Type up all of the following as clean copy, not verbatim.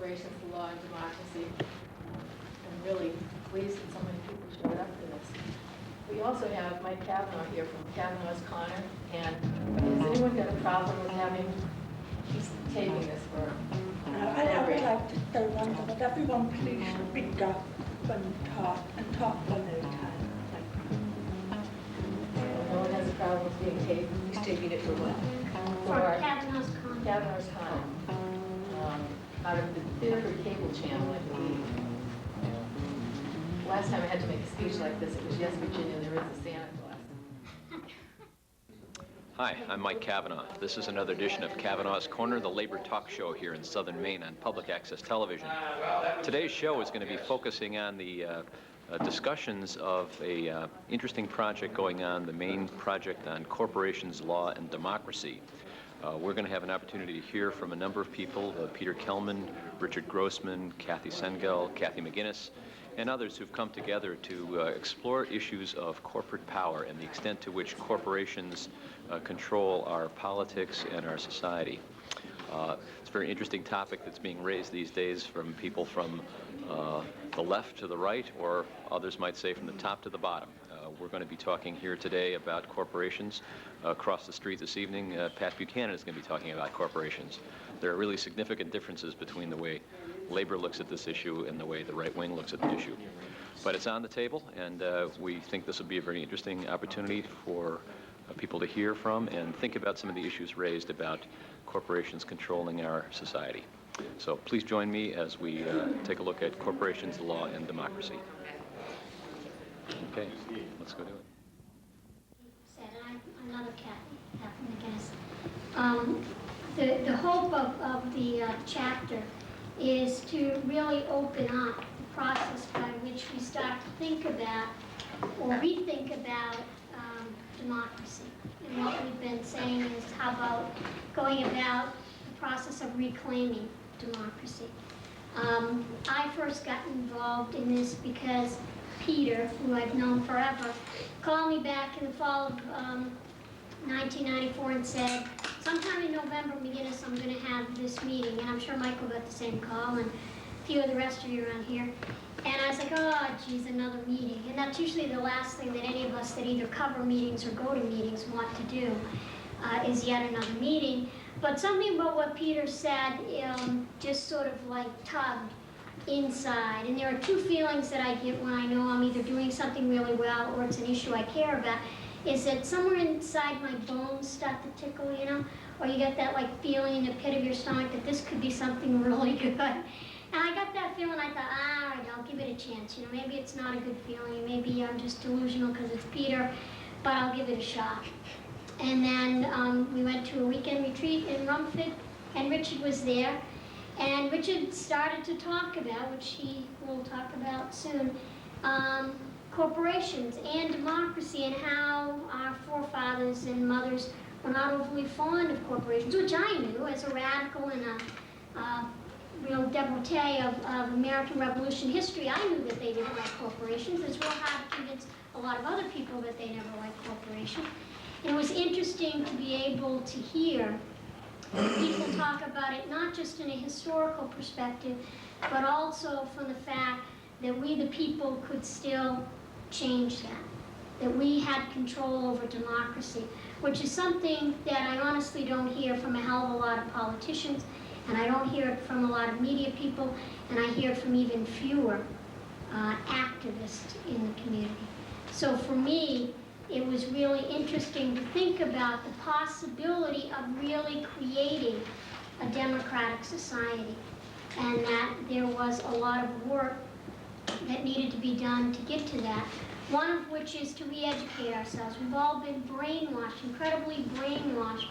Corporations, the Law and Democracy. I'm really pleased that so many people showed up for this. We also have Mike Cavanaugh here from Cavanaugh's Corner. And has anyone got a problem with having, he's taping this for I would like to say one thing, that everyone please speak up when talk and talk one at a time. no one has a problem with being taped. He's taking it for what? For Cavanaugh's Corner. Cavanaugh's Corner. Out of the Biddeford cable channel, I believe. Last time I had to make a speech like this, it was Yes, Virginia, there is a Santa Claus. Hi, I'm Mike Cavanaugh. This is another edition of Cavanaugh's Corner, the labor talk show here in southern Maine on public access television. Today's show is going to be focusing on the discussions of a interesting project going on, the Maine Project on Corporations, Law, and Democracy. We're going to have an opportunity to hear from a number of people, Peter Kelman, Richard Grossman, Kathy Sengel, Kathy McGinnis, and others who've come together to explore issues of corporate power and the extent to which corporations control our politics and our society. It's a very interesting topic that's being raised these days from people from the left to the right, or others might say from the top to the bottom. We're going to be talking here today about corporations. Across the street this evening, Pat Buchanan is going to be talking about corporations. There are really significant differences between the way labor looks at this issue and the way the right wing looks at the issue. But it's on the table, and we think this will be a very interesting opportunity for people to hear from and think about some of the issues raised about corporations controlling our society. So please join me as we take a look at corporations, law, and democracy. Okay, let's go do it. I'm another Kathy McGinnis. The hope of the chapter is to really open up the process by which we start to think about or rethink about democracy. And what we've been saying is how about going about the process of reclaiming democracy. I first got involved in this because Peter, who I've known forever, called me back in the fall of 1994 and said, sometime in November, McGinnis, I'm going to have this meeting. And I'm sure Michael got the same call, and a few of the rest of you around here. And I was like, oh, geez, another meeting. And that's usually the last thing that any of us that either cover meetings or go to meetings want to do, is yet another meeting. But something about what Peter said just sort of like tugged inside. And there are two feelings that I get when I know I'm either doing something really well or it's an issue I care about, is that somewhere inside my bones start to tickle, you know? Or you get that like feeling in the pit of your stomach that this could be something really good. And I got that feeling, I thought, all right, I'll give it a chance. You know, maybe it's not a good feeling, maybe I'm just delusional because it's Peter, but I'll give it a shot. And then we went to a weekend retreat in Rumford, and Richard was there. And Richard started to talk about, which he will talk about soon, corporations and democracy and how our forefathers and mothers were not overly fond of corporations, which I knew as a radical and a real devotee of American Revolution history. I knew that they didn't like corporations. It's real hard to convince a lot of other people that they never liked corporations. And it was interesting to be able to hear people talk about it not just in a historical perspective, but also from the fact that we, the people, could still change that we had control over democracy, which is something that I honestly don't hear from a hell of a lot of politicians, and I don't hear it from a lot of media people, and I hear it from even fewer activists in the community. So for me, it was really interesting to think about the possibility of really creating a democratic society, and that there was a lot of work that needed to be done to get to that. One of which is to re-educate ourselves. We've all been brainwashed, incredibly brainwashed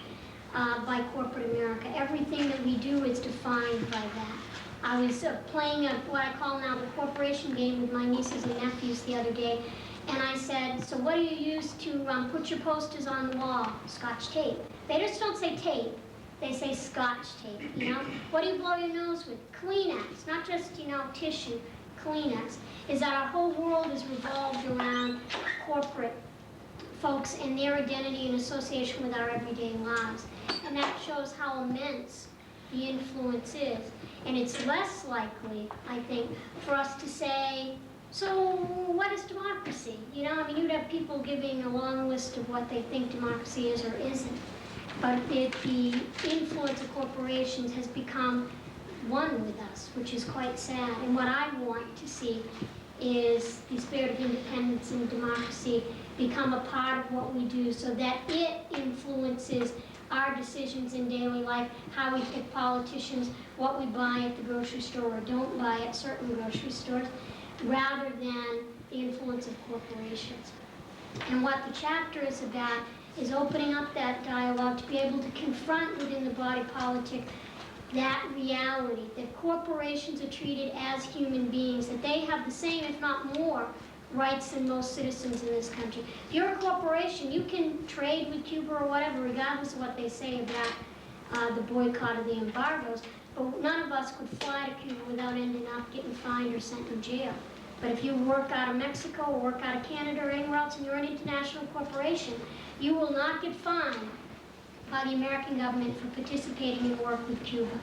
by corporate America. Everything that we do is defined by that. I was playing what I call now the corporation game with my nieces and nephews the other day, and I said, so what do you use to put your posters on the wall? Scotch tape. They just don't say tape. They say Scotch tape, you know? What do you blow your nose with? Kleenex, not just, you know, tissue, Kleenex. Is that our whole world is revolved around corporate folks and their identity and association with our everyday lives. And that shows how immense the influence is. And it's less likely, I think, for us to say, so what is democracy? You know, I mean, you'd have people giving a long list of what they think democracy is or isn't. But the influence of corporations has become one with us, which is quite sad. And what I want to see is the spirit of independence and democracy become a part of what we do so that it influences our decisions in daily life, how we pick politicians, what we buy at the grocery store or don't buy at certain grocery stores, rather than the influence of corporations. And what the chapter is about is opening up that dialogue to be able to confront within the body politic that reality, that corporations are treated as human beings, that they have the same, if not more, rights than most citizens in this country. If you're a corporation, you can trade with Cuba or whatever, regardless of what they say about the boycott of the embargoes, but none of us could fly to Cuba without ending up getting fined or sent to jail. But if you work out of Mexico or work out of Canada or anywhere else and you're an international corporation, you will not get fined by the American government for participating in work with Cuba.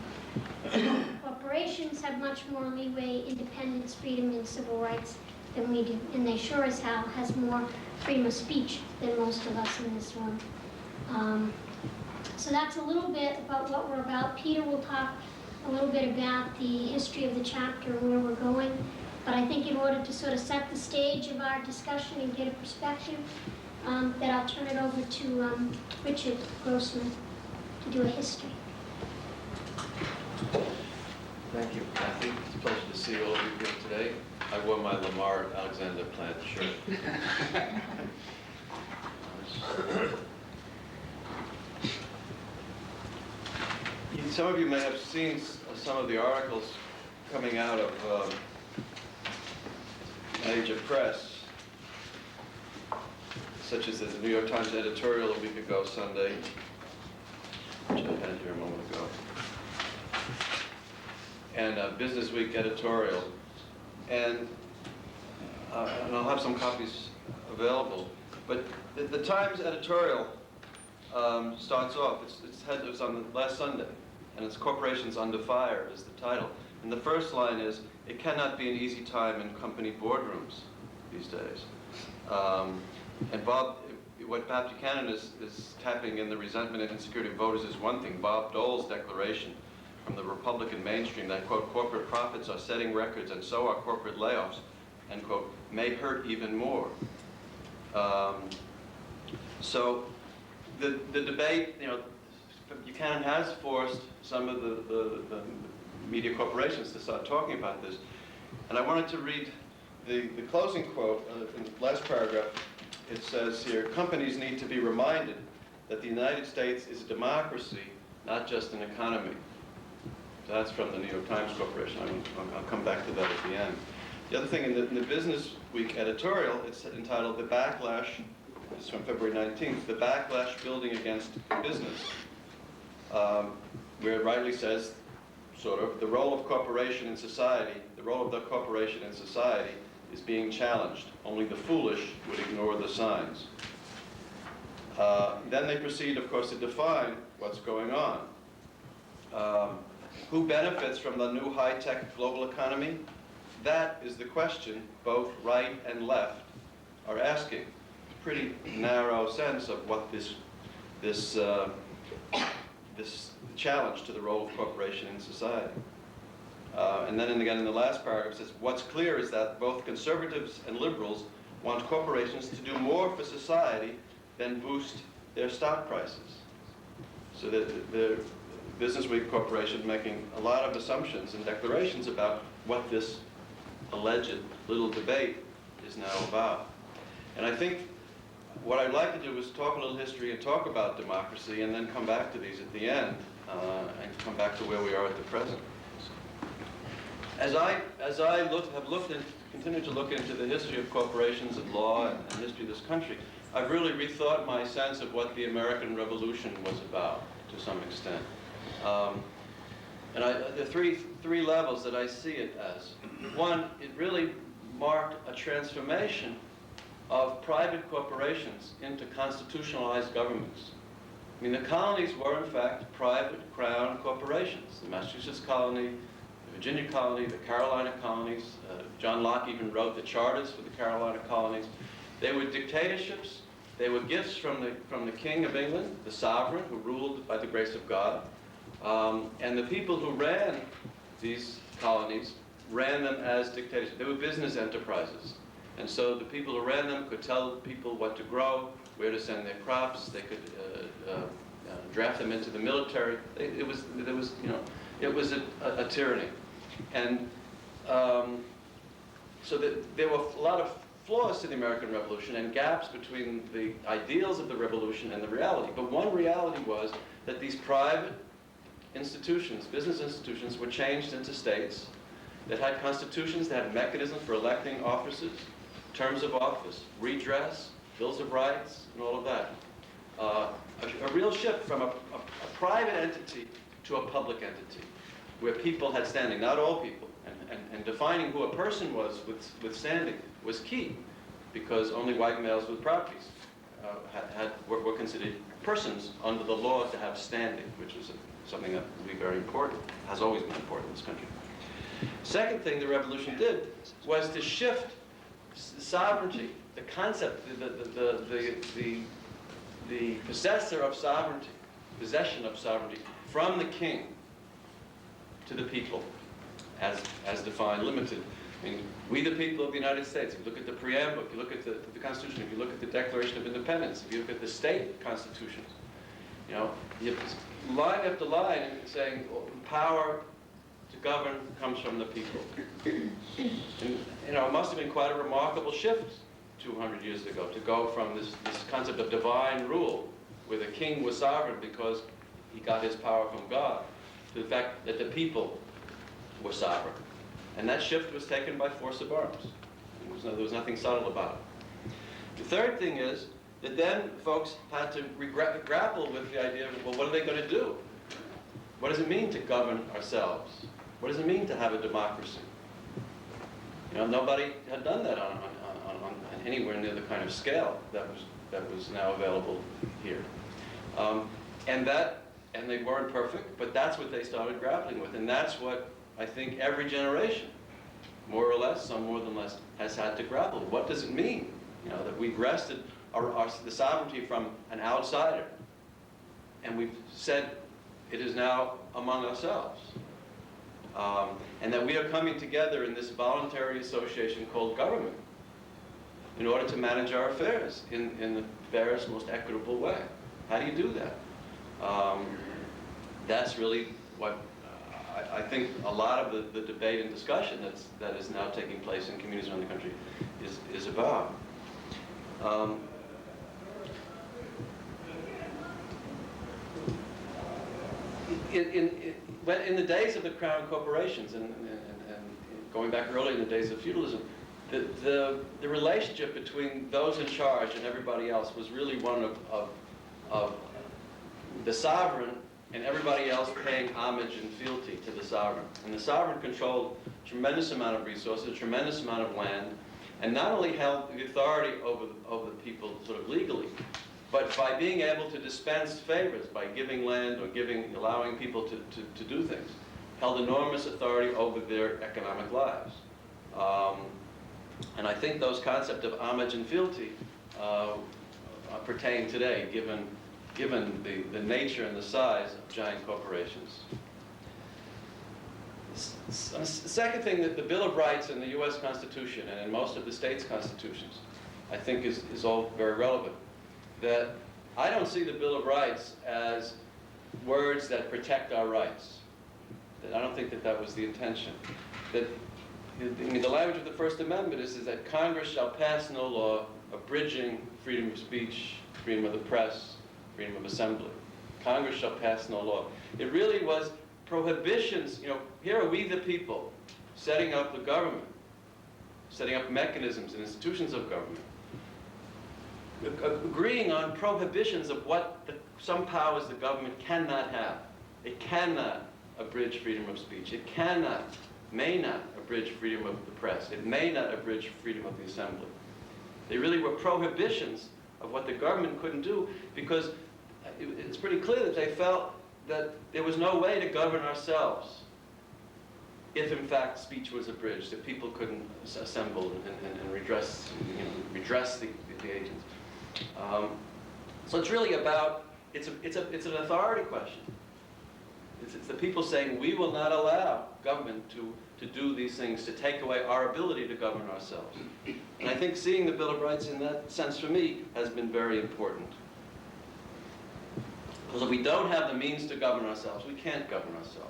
Corporations have much more leeway, independence, freedom, and civil rights than we do, and they sure as hell has more freedom of speech than most of us in this room. So that's a little bit about what we're about. Peter will talk a little bit about the history of the chapter and where we're going, but I think in order to sort of set the stage of our discussion and get a perspective, that I'll turn it over to Richard Grossman to do a history. Thank you, Kathy. It's a pleasure to see all of you here today. I wore my Lamar Alexander Plant shirt. Some of you may have seen some of the articles coming out of major press, such as the New York Times editorial a week ago Sunday, which I had here a moment ago, and Business Week editorial. And I'll have some copies available. But the Times editorial starts off, it was on last Sunday, and it's "Corporations Under Fire" is the title. And the first line is, "It cannot be an easy time in company boardrooms these days." And what Bob Buchanan is tapping in the resentment and insecurity of voters is one thing. Bob Dole's declaration from the Republican mainstream that, quote, "corporate profits are setting records and so are corporate layoffs," end quote, may hurt even more. So the debate, you know, Buchanan has forced some of the media corporations to start talking about this. And I wanted to read the closing quote in the last paragraph. It says here, "Companies need to be reminded that the United States is a democracy, not just an economy." So that's from the New York Times Corporation. I'll come back to that at the end. The other thing, in the Business Week editorial, it's entitled "The Backlash," this is from February 19th, "The Backlash Building Against Business," where it rightly says, sort of, the role of the corporation in society is being challenged. Only the foolish would ignore the signs. Then they proceed, of course, to define what's going on. Who benefits from the new high-tech global economy? That is the question both right and left are asking. Pretty narrow sense of what this challenge to the role of corporation in society. And then again in the last paragraph it says, "What's clear is that both conservatives and liberals want corporations to do more for society than boost their stock prices." So the Business Week Corporation making a lot of assumptions and declarations about what this alleged little debate is now about. And I think what I'd like to do is talk a little history and talk about democracy and then come back to these at the end and come back to where we are at the present. As I have looked and continue to look into the history of corporations and law and history of this country, I've really rethought my sense of what the American Revolution was about to some extent. And the three levels that I see it as. One, it really marked a transformation of private corporations into constitutionalized governments. I mean, the colonies were, in fact, private crown corporations. The Massachusetts colony, the Virginia colony, the Carolina colonies. John Locke even wrote the charters for the Carolina colonies. They were dictatorships. They were gifts from the King of England, the sovereign, who ruled by the grace of God. And the people who ran these colonies ran them as dictatorships. They were business enterprises. And so the people who ran them could tell people what to grow, where to send their crops. They could draft them into the military. It was a tyranny. And so there were a lot of flaws to the American Revolution and gaps between the ideals of the revolution and the reality. But one reality was that these private institutions, business institutions, were changed into states that had constitutions, that had mechanisms for electing officers, terms of office, redress, bills of rights, and all of that. A real shift from a private entity to a public entity, where people had standing, not all people. And defining who a person was with standing was key, because only white males with properties were considered persons under the law to have standing, which was something that would be very important, has always been important in this country. Second thing the revolution did was to shift sovereignty, the concept, the possessor of sovereignty, possession of sovereignty, from the king to the people, as defined, limited. I mean, we the people of the United States, if you look at the preamble, if you look at the Constitution, if you look at the Declaration of Independence, if you look at the state constitutions, you know, you have line after line saying, well, power to govern comes from the people. And, you know, it must have been quite a remarkable shift 200 years ago to go from this concept of divine rule, where the king was sovereign because he got his power from God, to the fact that the people were sovereign. And that shift was taken by force of arms. There was nothing subtle about it. The third thing is that then folks had to grapple with the idea of, well, what are they going to do? What does it mean to govern ourselves? What does it mean to have a democracy? You know, nobody had done that on anywhere near the kind of scale that was now available here. And they weren't perfect, but that's what they started grappling with, and that's what I think every generation, more or less, some more than less, has had to grapple with. What does it mean, you know, that we've wrested the sovereignty from an outsider, and we've said it is now among ourselves, and that we are coming together in this voluntary association called government in order to manage our affairs in the fairest, most equitable way. How do you do that? That's really what I think a lot of the debate and discussion that is now taking place in communities around the country is about. In the days of the crown corporations and going back early in the days of feudalism, the relationship between those in charge and everybody else was really one of the sovereign and everybody else paying homage and fealty to the sovereign. And the sovereign controlled a tremendous amount of resources, a tremendous amount of land, and not only held the authority over the people sort of legally, but by being able to dispense favors, by giving land or allowing people to do things, held enormous authority over their economic lives. And I think those concepts of homage and fealty pertain today, given the nature and the size of giant corporations. Second thing, that the Bill of Rights in the U.S. Constitution and in most of the states' constitutions, I think is all very relevant. That I don't see the Bill of Rights as words that protect our rights. That I don't think that was the intention. That, I mean, the language of the First Amendment is that Congress shall pass no law abridging freedom of speech, freedom of the press, freedom of assembly. Congress shall pass no law. It really was prohibitions. You know, here are we the people setting up the government, setting up mechanisms and institutions of government, agreeing on prohibitions of what some powers the government cannot have. It cannot abridge freedom of speech. It may not abridge freedom of the press. It may not abridge freedom of the assembly. They really were prohibitions of what the government couldn't do, because it's pretty clear that they felt that there was no way to govern ourselves if, in fact, speech was abridged, if people couldn't assemble and redress, redress the agents. So it's really about, it's an authority question. It's the people saying, we will not allow government to do these things, to take away our ability to govern ourselves. And I think seeing the Bill of Rights in that sense, for me, has been very important. Because if we don't have the means to govern ourselves, we can't govern ourselves.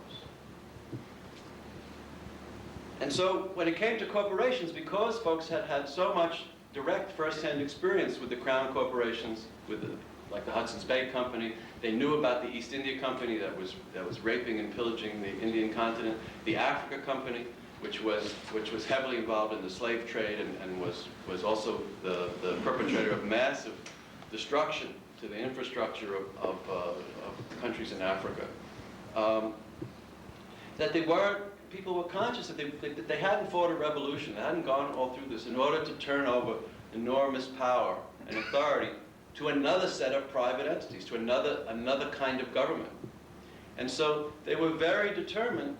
And so when it came to corporations, because folks had had so much direct first-hand experience with the Crown corporations, with like the Hudson's Bay Company, they knew about the East India Company that was raping and pillaging the Indian continent, the Africa Company, which was heavily involved in the slave trade and was also the perpetrator of massive destruction to the infrastructure of countries in Africa. That people were conscious that they hadn't fought a revolution, they hadn't gone all through this in order to turn over enormous power and authority to another set of private entities, to another kind of government. And so they were very determined,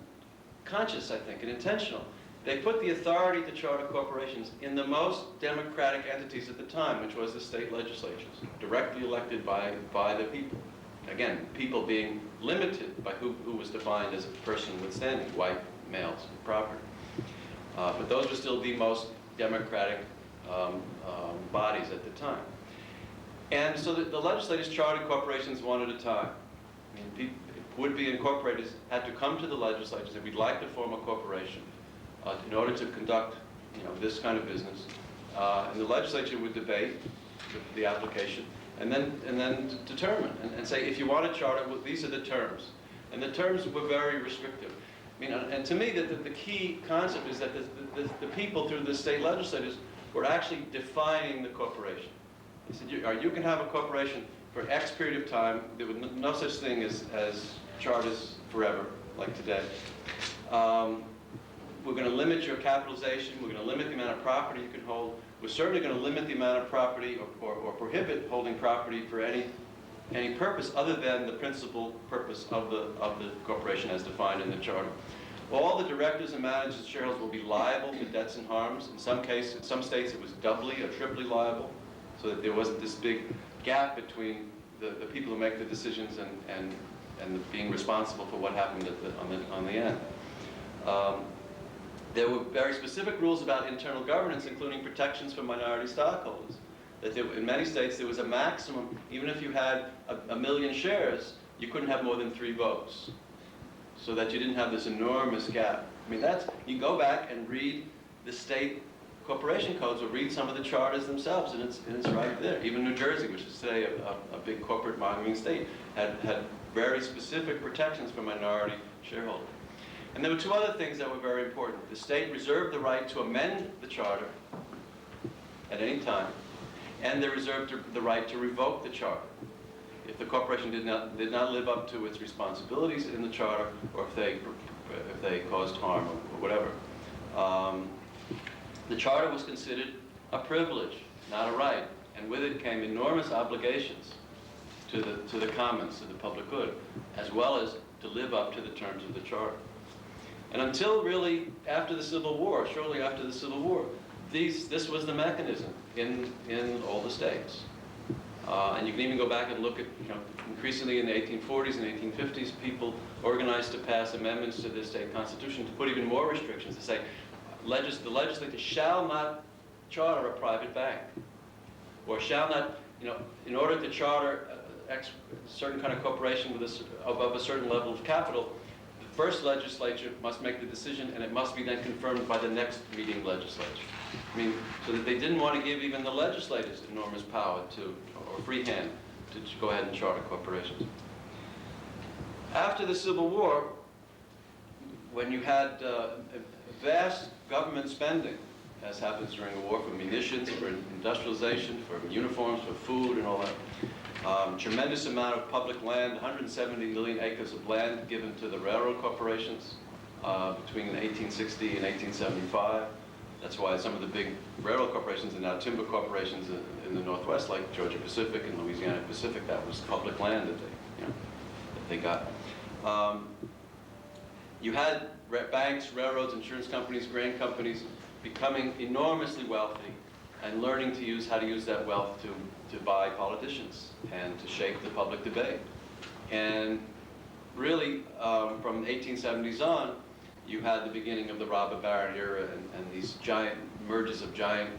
conscious, I think, and intentional. They put the authority to charter corporations in the most democratic entities at the time, which was the state legislatures, directly elected by the people. Again, people being limited by who was defined as a person with standing, white males with property. But those were still the most democratic bodies at the time. And so the legislators chartered corporations one at a time. I mean, would-be incorporators had to come to the legislature and say, we'd like to form a corporation in order to conduct, this kind of business. And the legislature would debate the application and then determine and say, if you want to charter, well, these are the terms. And the terms were very restrictive. I mean, and to me, the key concept is that the people through the state legislators were actually defining the corporation. He said, you can have a corporation for X period of time. There was no such thing as charters forever, like today. We're going to limit your capitalization. We're going to limit the amount of property you can hold. We're certainly going to limit the amount of property or prohibit holding property for any purpose other than the principal purpose of the corporation as defined in the charter. All the directors and managers and shareholders will be liable for debts and harms. In some states it was doubly or triply liable, so that there wasn't this big gap between the people who make the decisions and being responsible for what happened on the end. There were very specific rules about internal governance, including protections for minority stockholders. That in many states there was a maximum, even if you had a million shares, you couldn't have more than 3 votes. So that you didn't have this enormous gap. I mean, you go back and read the state corporation codes or read some of the charters themselves, and it's right there. Even New Jersey, which is today a big corporate monitoring state, had very specific protections for minority shareholders. And there were 2 other things that were very important. The state reserved the right to amend the charter at any time, and they reserved the right to revoke the charter if the corporation did not live up to its responsibilities in the charter, or if they caused harm or whatever. The charter was considered a privilege, not a right, and with it came enormous obligations to the commons, to the public good, as well as to live up to the terms of the charter. And until really after the Civil War, shortly after the Civil War, this was the mechanism in all the states. And you can even go back and look at, increasingly in the 1840s and 1850s, people organized to pass amendments to the state constitution to put even more restrictions, to say the legislature shall not charter a private bank, or shall not, in order to charter a certain kind of corporation with above a certain level of capital, the first legislature must make the decision, and it must be then confirmed by the next meeting legislature. I mean, so that they didn't want to give even the legislators enormous power or free hand to go ahead and charter corporations. After the Civil War, when you had vast government spending, as happens during the war, for munitions, for industrialization, for uniforms, for food and all that, tremendous amount of public land, 170 million acres of land given to the railroad corporations between 1860 and 1875. That's why some of the big railroad corporations are now timber corporations in the Northwest, like Georgia Pacific and Louisiana Pacific. That was public land that they got. You had banks, railroads, insurance companies, grain companies becoming enormously wealthy and learning to use how to use that wealth to buy politicians and to shape the public debate. And really, from the 1870s on, you had the beginning of the robber baron era and these giant mergers of giant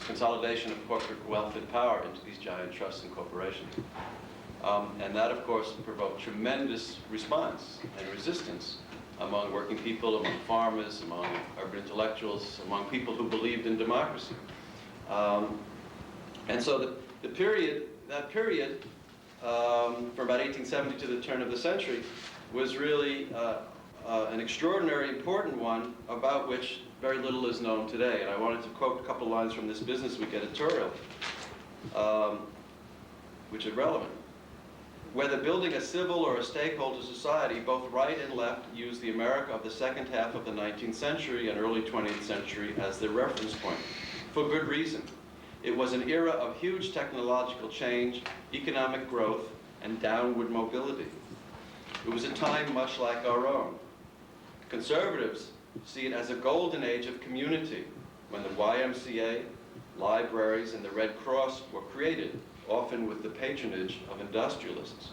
consolidation of corporate wealth and power into these giant trusts and corporations. And that, of course, provoked tremendous response and resistance among working people, among farmers, among urban intellectuals, among people who believed in democracy. And so that period, from about 1870 to the turn of the century, was really an extraordinary, important one about which very little is known today. And I wanted to quote a couple lines from this Business Week editorial, which are relevant. Whether building a civil or a stakeholder society, both right and left use the America of the second half of the 19th century and early 20th century as their reference point, for good reason. It was an era of huge technological change, economic growth, and downward mobility. It was a time much like our own. Conservatives see it as a golden age of community, when the YMCA, libraries, and the Red Cross were created, often with the patronage of industrialists.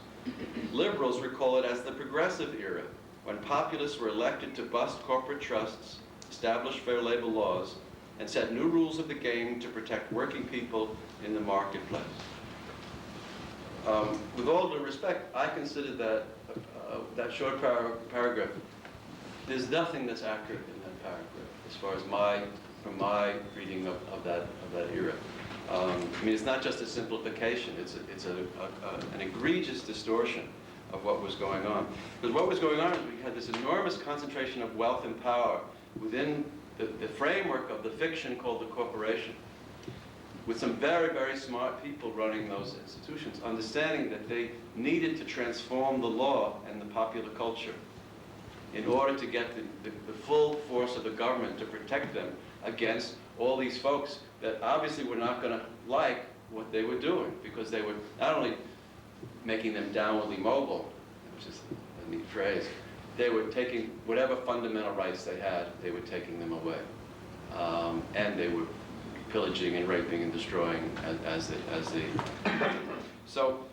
Liberals recall it as the progressive era, when populists were elected to bust corporate trusts, establish fair labor laws, and set new rules of the game to protect working people in the marketplace. With all due respect, I consider that that short paragraph, there's nothing that's accurate in that paragraph, as far as from my reading of that era. I mean, it's not just a simplification, it's an egregious distortion of what was going on. Because what was going on is we had this enormous concentration of wealth and power within the framework of the fiction called the corporation, with some very, very smart people running those institutions, understanding that they needed to transform the law and the popular culture in order to get the full force of the government to protect them against all these folks that obviously were not going to like what they were doing, because they were not only making them downwardly mobile, which is a neat phrase, they were taking whatever fundamental rights they had, they were taking them away. And they were pillaging and raping and destroying as they. So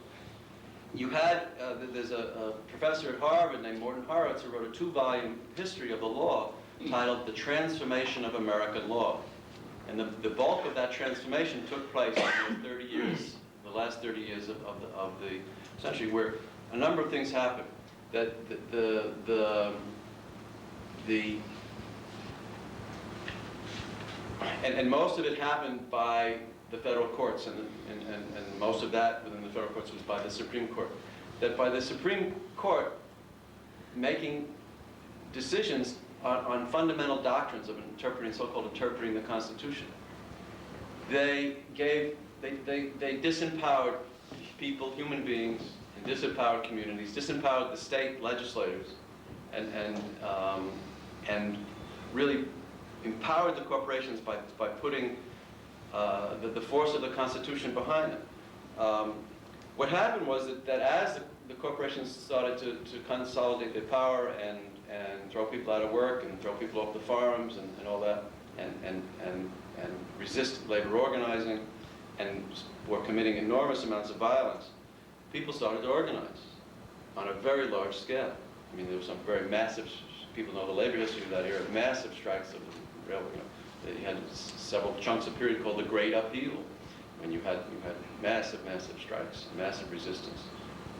you had, there's a professor at Harvard named Morton Horowitz who wrote a 2-volume history of the law titled The Transformation of American Law. And the bulk of that transformation took place in the last 30 years of the century, where a number of things happened. That and most of it happened by the federal courts, and most of that within the federal courts was by the Supreme Court. That by the Supreme Court making decisions on fundamental doctrines of interpreting, so-called interpreting the Constitution, they disempowered people, human beings, and disempowered communities, disempowered the state legislators, and really empowered the corporations by putting the force of the Constitution behind them. What happened was that as the corporations started to consolidate their power and throw people out of work and throw people off the farms and all that, and resist labor organizing, and were committing enormous amounts of violence, people started to organize on a very large scale. I mean, there were some very massive, people know the labor history of that era, massive strikes of the railroad. You had several chunks of period called the Great Upheaval, when you had massive strikes, massive resistance.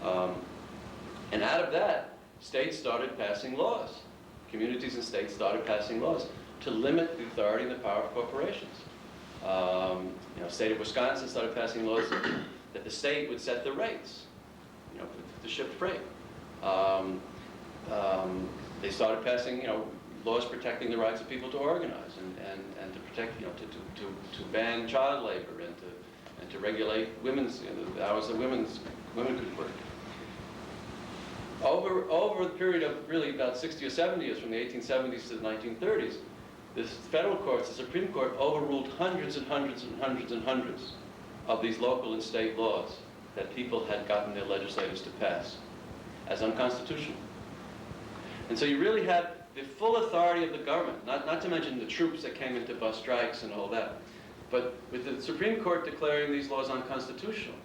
And out of that, states started passing laws. Communities and states started passing laws to limit the authority and the power of corporations. State of Wisconsin started passing laws that the state would set the rates, to ship freight. They started passing, laws protecting the rights of people to organize and to protect, to ban child labor and to regulate women's, the hours that women could work. Over the period of really about 60 or 70 years, from the 1870s to the 1930s, the federal courts, the Supreme Court, overruled hundreds and hundreds and hundreds and hundreds of these local and state laws that people had gotten their legislators to pass as unconstitutional. And so you really had the full authority of the government, not to mention the troops that came into bus strikes and all that. But with the Supreme Court declaring these laws unconstitutional,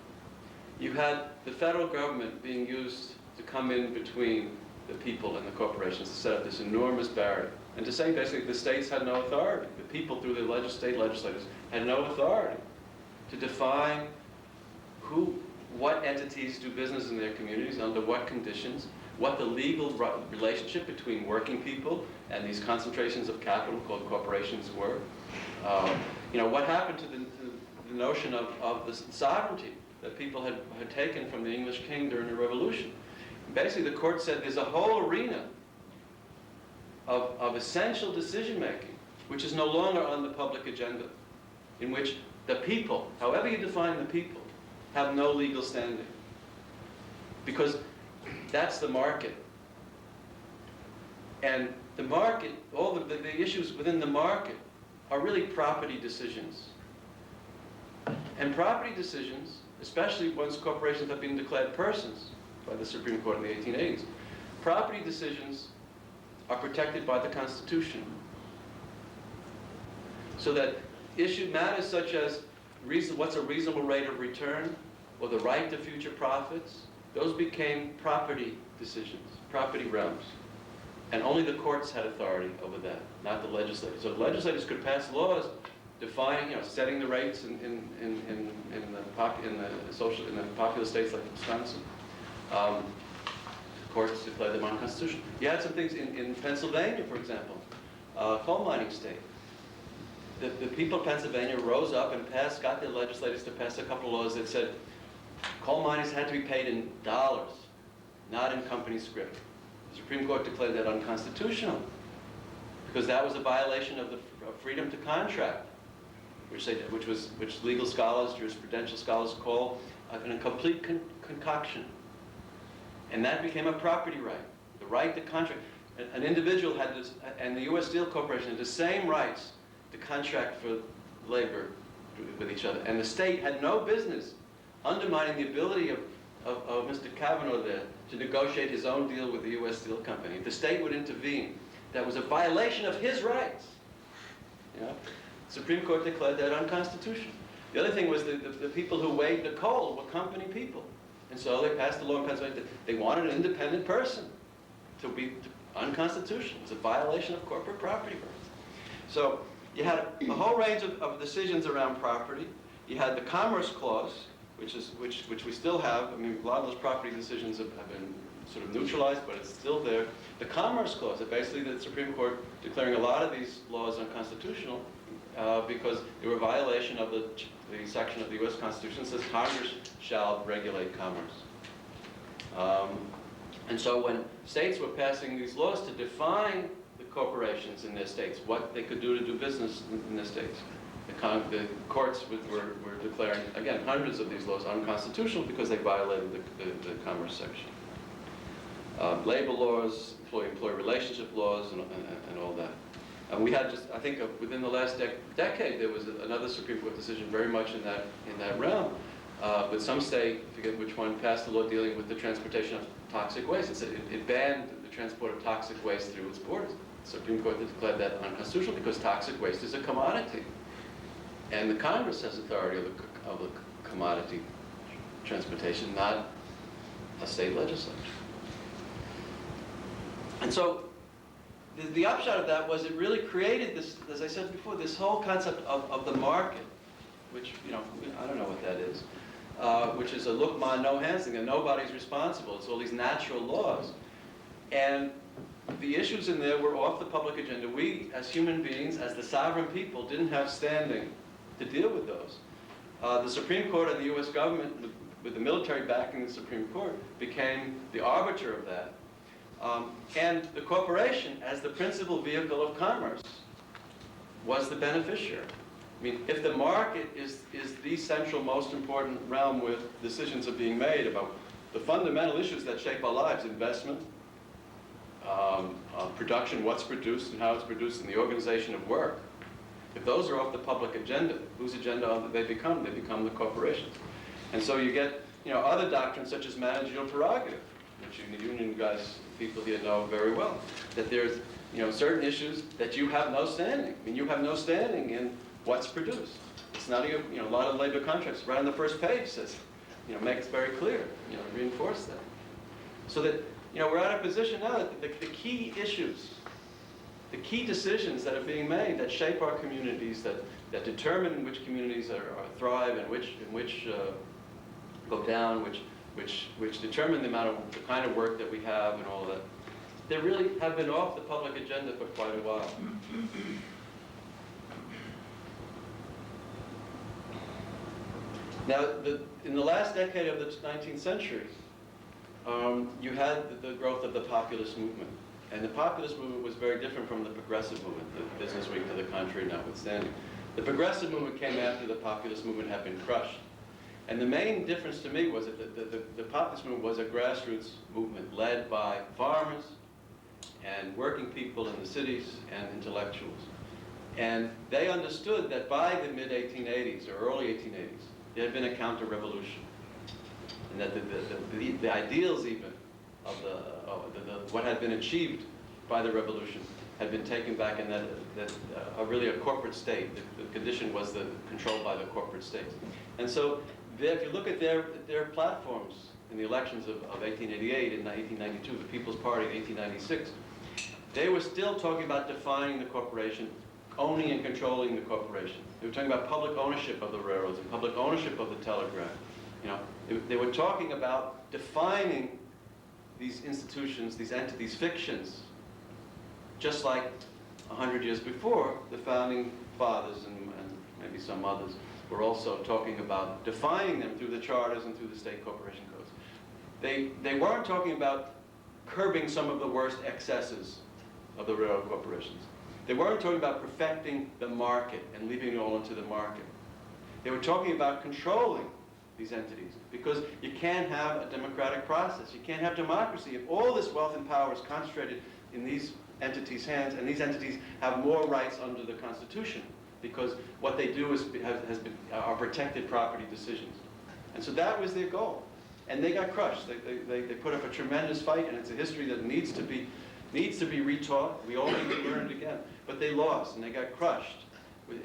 you had the federal government being used to come in between the people and the corporations to set up this enormous barrier. And to say basically the states had no authority. The people through the state legislators had no authority to define what entities do business in their communities, under what conditions, what the legal relationship between working people and these concentrations of capital called corporations were. You know, what happened to the notion of the sovereignty that people had taken from the English king during the Revolution. Basically, the court said there's a whole arena of essential decision-making which is no longer on the public agenda, in which the people, however you define the people, have no legal standing. Because that's the market. And the market, all the issues within the market are really property decisions. And property decisions, especially once corporations have been declared persons by the Supreme Court in the 1880s, property decisions are protected by the Constitution. So that matters such as what's a reasonable rate of return or the right to future profits, those became property decisions, property realms. And only the courts had authority over that, not the legislators. So the legislators could pass laws defining, setting the rates in the popular states like Wisconsin. Courts declared them unconstitutional. You had some things in Pennsylvania, for example, coal mining state. The people of Pennsylvania rose up and got their legislators to pass a couple of laws that said coal miners had to be paid in dollars, not in company scrip. The Supreme Court declared that unconstitutional because that was a violation of the freedom to contract, which legal scholars, jurisprudential scholars call a complete concoction. And that became a property right, the right to contract. An individual had this, and the U.S. Steel Corporation had the same rights to contract for labor with each other. And the state had no business undermining the ability of Mr. Cavanaugh there to negotiate his own deal with the U.S. Steel Company. If the state would intervene, that was a violation of his rights. The Supreme Court declared that unconstitutional. The other thing was the people who weighed the coal were company people. And so they passed a law in Pennsylvania that they wanted an independent person to be unconstitutional. It was a violation of corporate property rights. So you had a whole range of decisions around property. You had the Commerce Clause, which we still have. I mean, a lot of those property decisions have been sort of neutralized, but it's still there. The Commerce Clause, basically the Supreme Court declaring a lot of these laws unconstitutional because they were a violation of the section of the U.S. Constitution that says Congress shall regulate commerce. And so when states were passing these laws to define the corporations in their states, what they could do to do business in their states, the courts were declaring, again, hundreds of these laws unconstitutional because they violated the commerce section. Labor laws, employee relationship laws, and all that. And we had I think within the last decade, there was another Supreme Court decision very much in that realm. But some state, I forget which one, passed a law dealing with the transportation of toxic waste. It banned the transport of toxic waste through its borders. The Supreme Court declared that unconstitutional because toxic waste is a commodity. And the Congress has authority of the commodity transportation, not a state legislature. And so the upshot of that was it really created this, as I said before, this whole concept of the market, which, I don't know what that is, which is a look, ma, no hands thing, and nobody's responsible. It's all these natural laws. And the issues in there were off the public agenda. We, as human beings, as the sovereign people, didn't have standing to deal with those. The Supreme Court and the U.S. government, with the military backing the Supreme Court, became the arbiter of that. And the corporation, as the principal vehicle of commerce, was the beneficiary. I mean, if the market is the central, most important realm where decisions are being made about the fundamental issues that shape our lives, investment, production, what's produced and how it's produced, and the organization of work, if those are off the public agenda, whose agenda are they become? They become the corporations. And so you get, other doctrines such as managerial prerogative, which you union guys, people here know very well, that there's, certain issues that you have no standing. I mean, you have no standing in what's produced. It's not, a lot of labor contracts right on the first page says, makes very clear, reinforce that. So that, we're at a position now that the key issues, the key decisions that are being made that shape our communities, that determine which communities are thrive and which go down, which determine the kind of work that we have and all that, they really have been off the public agenda for quite a while. Now, in the last decade of the 19th century, you had the growth of the populist movement. And the populist movement was very different from the progressive movement, the Business Week to the contrary notwithstanding. The progressive movement came after the populist movement had been crushed. And the main difference to me was that the populist movement was a grassroots movement led by farmers and working people in the cities and intellectuals. And they understood that by the mid-1880s or early 1880s, there had been a counter-revolution. And that the ideals even of what had been achieved by the revolution had been taken back, and that really a corporate state. The condition was controlled by the corporate state. And so if you look at their platforms in the elections of 1888 and 1892, the People's Party in 1896, they were still talking about defining the corporation, owning and controlling the corporation. They were talking about public ownership of the railroads and public ownership of the telegraph. They were talking about defining these institutions, these entities, fictions, just like 100 years before, the founding fathers and maybe some others were also talking about defining them through the charters and through the state corporation codes. They weren't talking about curbing some of the worst excesses of the railroad corporations. They weren't talking about perfecting the market and leaving it all into the market. They were talking about controlling these entities, because you can't have a democratic process. You can't have democracy if all this wealth and power is concentrated in these entities' hands, and these entities have more rights under the Constitution, because what they do are protected property decisions. And so that was their goal. And they got crushed. They put up a tremendous fight, and it's a history that needs to be retaught. We all need to learn it again. But they lost, and they got crushed.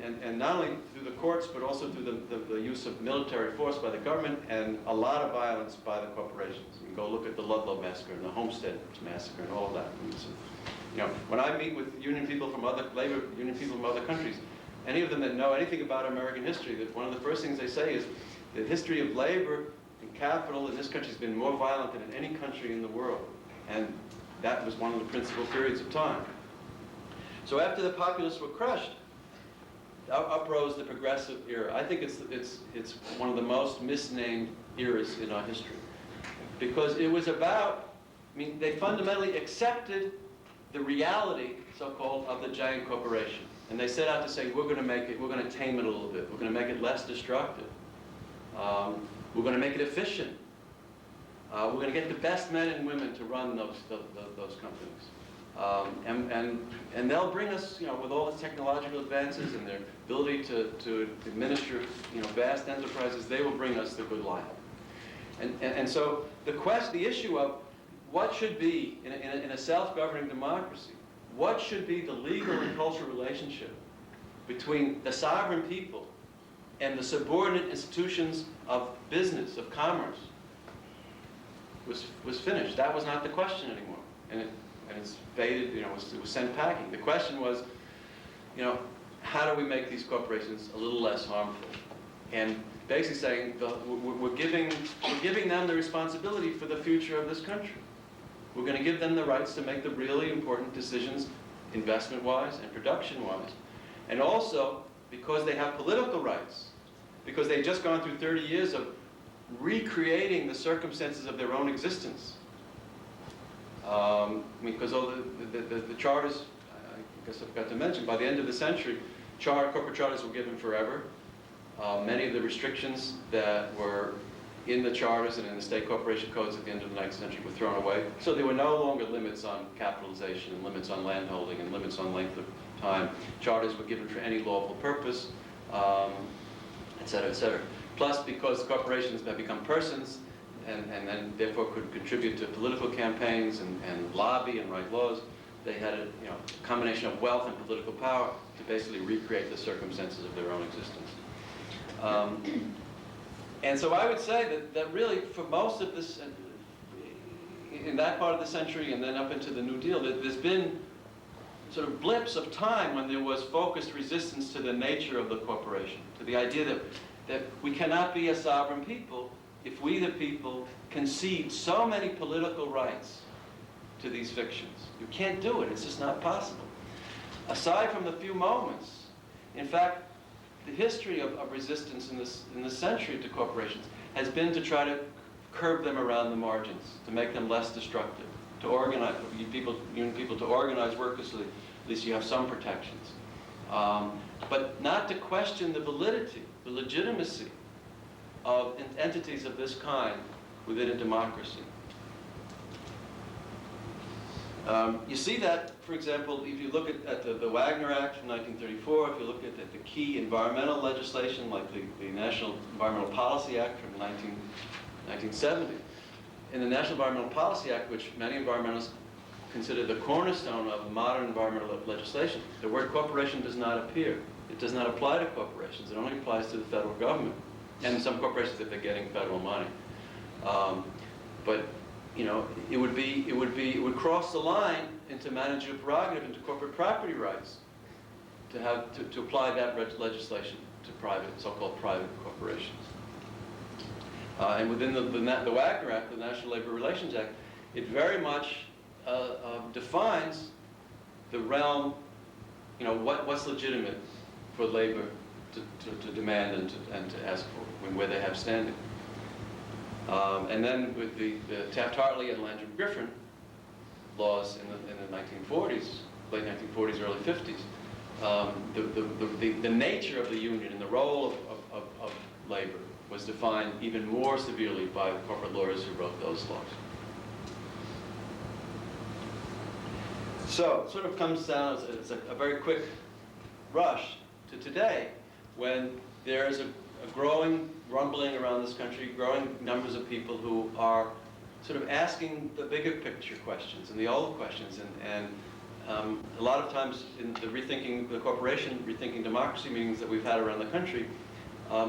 And not only through the courts, but also through the use of military force by the government and a lot of violence by the corporations. You can go look at the Ludlow Massacre and the Homestead Massacre and all of that. When I meet with labor union people from other countries, any of them that know anything about American history, that one of the first things they say is the history of labor and capital in this country has been more violent than in any country in the world. And that was one of the principal periods of time. So after the populists were crushed, uprose the progressive era. I think it's one of the most misnamed eras in our history, because it was about, they fundamentally accepted the reality, so-called, of the giant corporation. And they set out to say, we're going to tame it a little bit. We're going to make it less destructive. We're going to make it efficient. We're going to get the best men and women to run those companies. And they'll bring us, with all the technological advances and their ability to administer, vast enterprises, they will bring us the good life. And so the issue of what should be, in a self-governing democracy, what should be the legal and cultural relationship between the sovereign people and the subordinate institutions of business, of commerce, was finished. That was not the question anymore. And it's faded, it was sent packing. The question was, how do we make these corporations a little less harmful? And basically saying, we're giving them the responsibility for the future of this country. We're going to give them the rights to make the really important decisions, investment-wise and production-wise. And also, because they have political rights, because they've just gone through 30 years of recreating the circumstances of their own existence. Because all the charters, I guess I forgot to mention, by the end of the century, corporate charters were given forever. Many of the restrictions that were in the charters and in the state corporation codes at the end of the 19th century were thrown away. So there were no longer limits on capitalization and limits on landholding and limits on length of time. Charters were given for any lawful purpose, et cetera, et cetera. Plus, because corporations had become persons and then therefore could contribute to political campaigns and lobby and write laws, they had a combination of wealth and political power to basically recreate the circumstances of their own existence. And so I would say that really for most of this, in that part of the century and then up into the New Deal, there's been sort of blips of time when there was focused resistance to the nature of the corporation, to the idea that we cannot be a sovereign people if we, the people, concede so many political rights to these fictions. You can't do it. It's just not possible. Aside from the few moments, in fact, the history of resistance in this century to corporations has been to try to curb them around the margins, to make them less destructive, to organize people to organize workers so that at least you have some protections. But not to question the validity, the legitimacy of entities of this kind within a democracy. You see that, for example, if you look at the Wagner Act from 1934, if you look at the key environmental legislation like the National Environmental Policy Act from 1970. In the National Environmental Policy Act, which many environmentalists consider the cornerstone of modern environmental legislation, the word corporation does not appear. It does not apply to corporations. It only applies to the federal government and some corporations if they're getting federal money. But it would cross the line into managerial prerogative, into corporate property rights, to apply that legislation to so-called private corporations. And within the Wagner Act, the National Labor Relations Act, it very much defines the realm, what's legitimate for labor to demand and to ask for, where they have standing. And then with the Taft-Hartley and Landrum Griffin laws in the 1940s, late 1940s, early 50s, the nature of the union and the role of labor was defined even more severely by the corporate lawyers who wrote those laws. So it sort of comes down as a very quick rush to today, when there is a growing rumbling around this country, growing numbers of people who are sort of asking the bigger picture questions and the old questions. And a lot of times in the Rethinking the Corporation, Rethinking Democracy meetings that we've had around the country,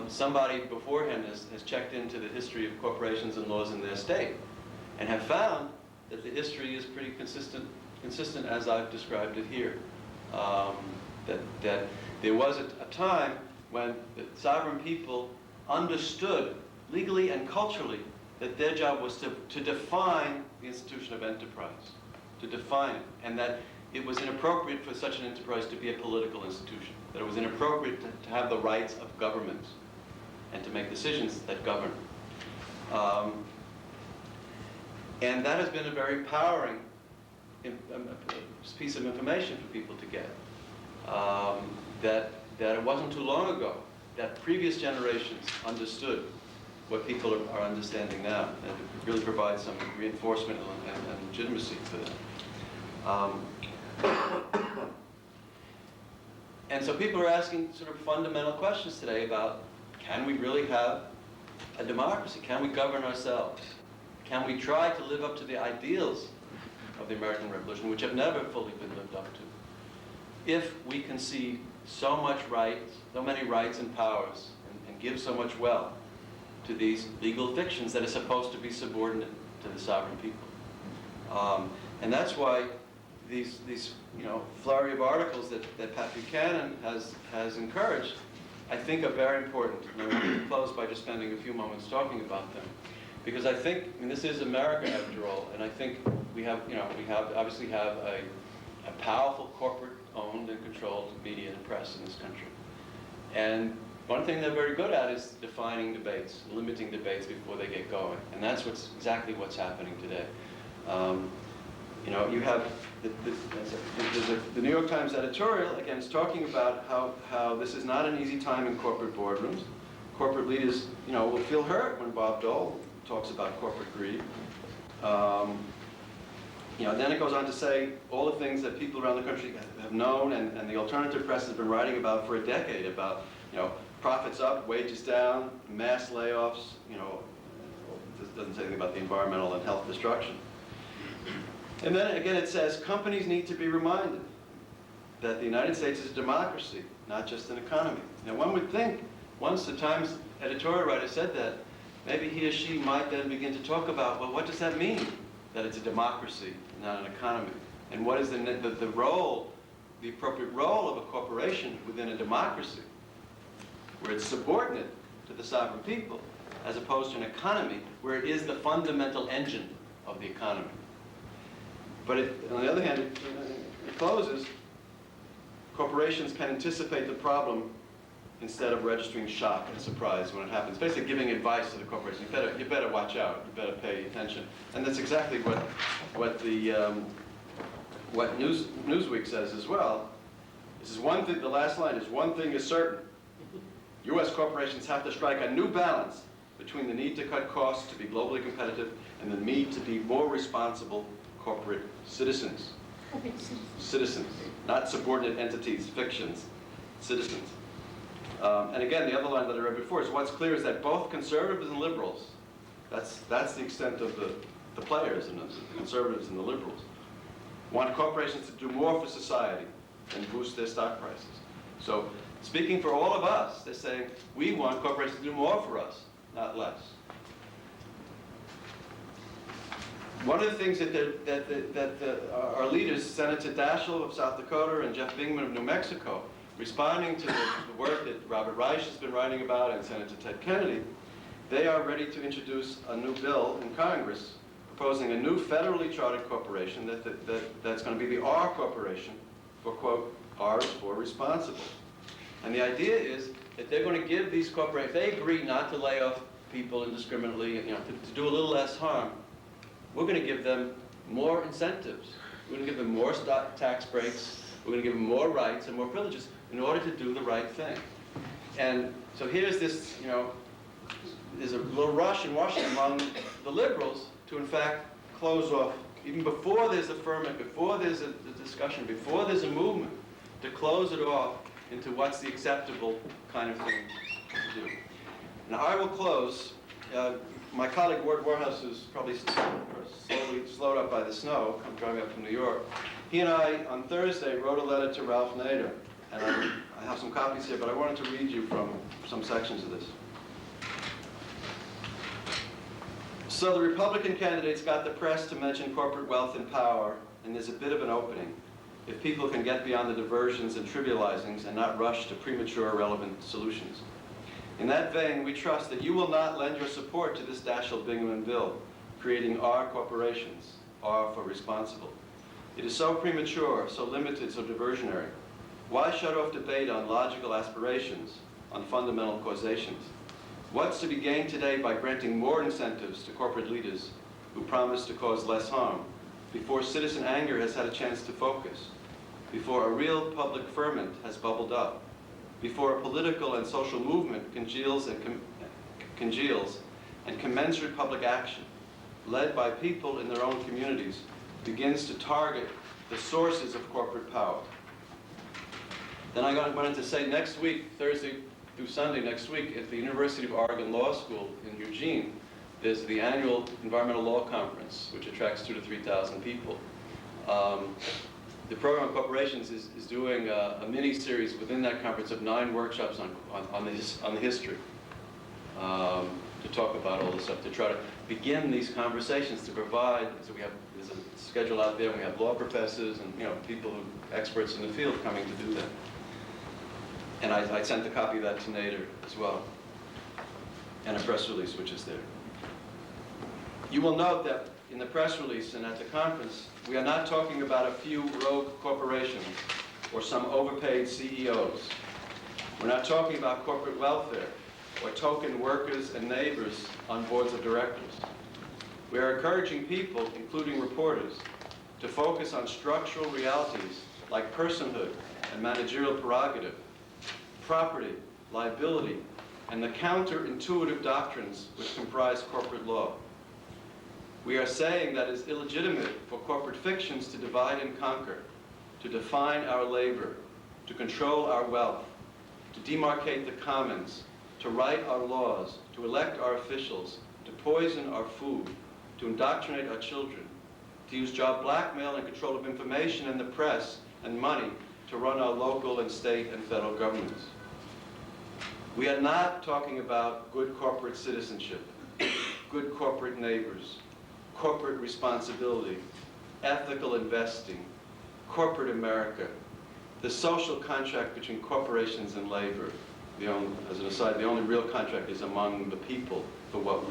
somebody beforehand has checked into the history of corporations and laws in their state and have found that the history is pretty consistent as I've described it here. That there was a time when the sovereign people understood legally and culturally that their job was to define the institution of enterprise, to define it, and that it was inappropriate for such an enterprise to be a political institution, that it was inappropriate to have the rights of government and to make decisions that govern. And that has been a very empowering piece of information for people to get. That it wasn't too long ago that previous generations understood what people are understanding now, and it really provides some reinforcement and legitimacy to them. And so people are asking sort of fundamental questions today about, can we really have a democracy? Can we govern ourselves? Can we try to live up to the ideals of the American Revolution, which have never fully been lived up to, if we concede so many rights and powers, and give so much wealth to these legal fictions that are supposed to be subordinate to the sovereign people? And that's why these flurry of articles that Pat Buchanan has encouraged, I think, are very important. And I want to close by just spending a few moments talking about them, because I think, this is America after all, and I think we obviously have a powerful corporate-owned and controlled media and press in this country. And one thing they're very good at is defining debates, limiting debates before they get going, and that's exactly what's happening today. You have the New York Times editorial, again, is talking about how this is not an easy time in corporate boardrooms, corporate leaders, will feel hurt when Bob Dole talks about corporate greed. Then it goes on to say all the things that people around the country have known, and the alternative press has been writing about for a decade, about, profits up, wages down, mass layoffs, this doesn't say anything about the environmental and health destruction. And then again it says companies need to be reminded that the United States is a democracy, not just an economy. Now one would think, once the Times editorial writer said that, maybe he or she might then begin to talk about, well, what does that mean, that it's a democracy, not an economy? And what is the role, the appropriate role of a corporation within a democracy, where it's subordinate to the sovereign people, as opposed to an economy where it is the fundamental engine of the economy. But on the other hand, it closes, corporations can anticipate the problem instead of registering shock and surprise when it happens. Basically giving advice to the corporation. You better watch out, you better pay attention. And that's exactly what Newsweek says as well. This is one thing, the last line is, one thing is certain. U.S. corporations have to strike a new balance between the need to cut costs to be globally competitive and the need to be more responsible corporate citizens. Citizens, not subordinate entities, fictions, citizens. And again, the other line that I read before is what's clear is that both conservatives and liberals, that's the extent of the players, and the conservatives and the liberals, want corporations to do more for society and boost their stock prices. So speaking for all of us, they're saying we want corporations to do more for us, not less. One of the things that our leaders, Senator Daschle of South Dakota and Jeff Bingman of New Mexico, responding to the work that Robert Reich has been writing about and Senator Ted Kennedy, they are ready to introduce a new bill in Congress proposing a new federally chartered corporation that's going to be the R Corporation for, quote, R is for responsible. And the idea is that they're going to give these corporations, they agree not to lay off people indiscriminately, to do a little less harm. We're going to give them more incentives. We're going to give them more tax breaks. We're going to give them more rights and more privileges in order to do the right thing. And so here's this, there's a little rush in Washington among the liberals to, in fact, close off, even before there's a ferment, before there's a discussion, before there's a movement, to close it off into what's the acceptable kind of thing to do. Now, I will close. My colleague Ward Warhouse, who's probably slowed up by the snow, I'm driving up from New York, he and I, on Thursday, wrote a letter to Ralph Nader. And I have some copies here, but I wanted to read you from some sections of this. So the Republican candidates got the press to mention corporate wealth and power, and there's a bit of an opening. If people can get beyond the diversions and trivializings and not rush to premature irrelevant solutions. In that vein, we trust that you will not lend your support to this Daschle-Bingaman bill, creating R corporations, R for responsible. It is so premature, so limited, so diversionary. Why shut off debate on logical aspirations, on fundamental causations? What's to be gained today by granting more incentives to corporate leaders who promise to cause less harm, before citizen anger has had a chance to focus, before a real public ferment has bubbled up, before a political and social movement congeals and commensurate public action, led by people in their own communities, begins to target the sources of corporate power? Then I wanted to say next week, Thursday through Sunday next week, at the University of Oregon Law School in Eugene, there's the annual Environmental Law Conference, which attracts 2,000 to 3,000 people. The program on corporations is doing a mini-series within that conference of 9 workshops on the history to talk about all this stuff, to try to begin these conversations, to provide, so there's a schedule out there, and we have law professors and people experts in the field coming to do that. And I sent a copy of that to Nader as well, and a press release which is there. You will note that in the press release and at the conference, we are not talking about a few rogue corporations or some overpaid CEOs. We're not talking about corporate welfare or token workers and neighbors on boards of directors. We are encouraging people, including reporters, to focus on structural realities like personhood and managerial prerogative, property, liability, and the counterintuitive doctrines which comprise corporate law. We are saying that it's illegitimate for corporate fictions to divide and conquer, to define our labor, to control our wealth, to demarcate the commons, to write our laws, to elect our officials, to poison our food, to indoctrinate our children, to use job blackmail and control of information and the press and money to run our local and state and federal governments. We are not talking about good corporate citizenship, good corporate neighbors, corporate responsibility, ethical investing, corporate America, the social contract between corporations and labor. As an aside, the only real contract is among the people for what